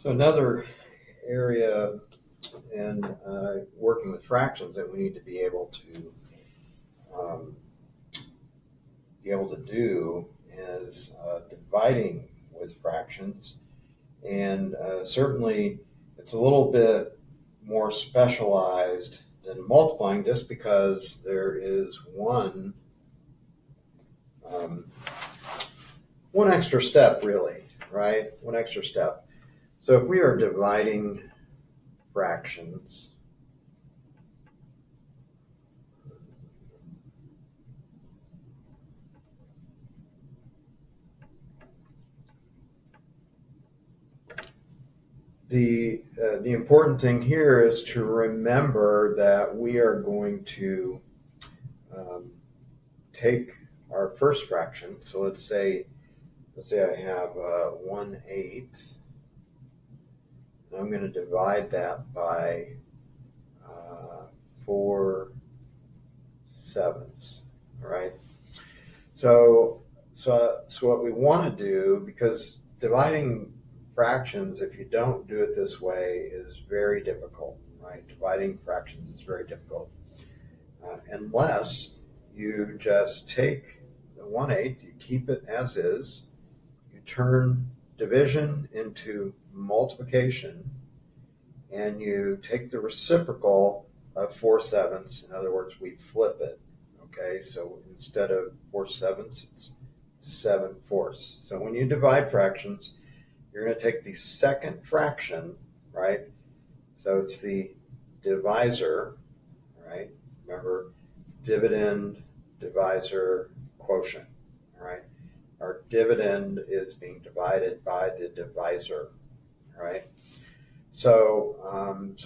So another area in working with fractions that we need to um, be able to do is dividing with fractions, and certainly it's a little bit more specialized than multiplying, just because there is um, one extra step, really, right? One extra step. So if we are dividing fractions, the important thing here is to remember that we are going to um, take our first fraction. So let's say I have 1/8. I'm going to divide that by 4/7. All right. So what we want to do, because dividing fractions, if you don't do it this way, is very difficult, right? Dividing fractions is very difficult, unless you just take the 1/8, you keep it as is, you turn division into multiplication, and you take the reciprocal of 4/7. In other words, we flip it. Okay, so instead of 4/7, it's 7/4. So when you divide fractions, you're going to take the second fraction, right? So it's the divisor, right? Remember, dividend, divisor, quotient, all right? Our dividend is being divided by the divisor, right? So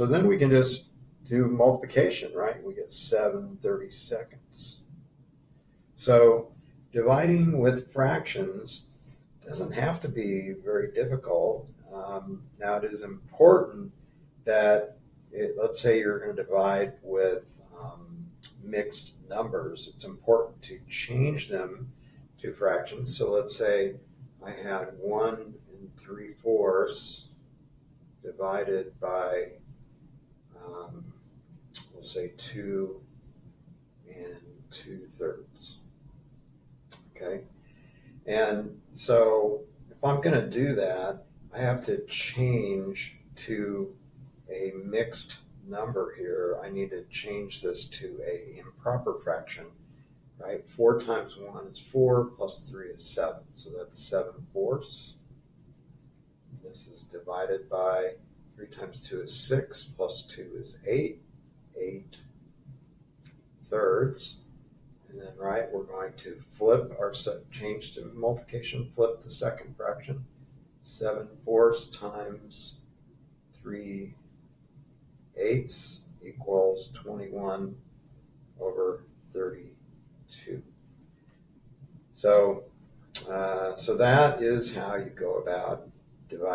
then we can just do multiplication, right? We get 7/32. So dividing with fractions doesn't have to be very difficult. Now, it is important that let's say you're going to divide with mixed numbers. It's important to change them to fractions. So let's say I had 1 3/4 divided by, we'll say 2 2/3. Okay. And so if I'm going to do that, I have to change to a mixed number here. I need to change this to a improper fraction, right? 4 times 1 is 4, plus 3 is 7. So that's 7/4. This is divided by 3 times 2 is 6, plus 2 is 8, 8/3. And then, right, we're going to flip our change to multiplication, flip the second fraction. 7/4 times 3/8 equals 21/32. So that is how you go about dividing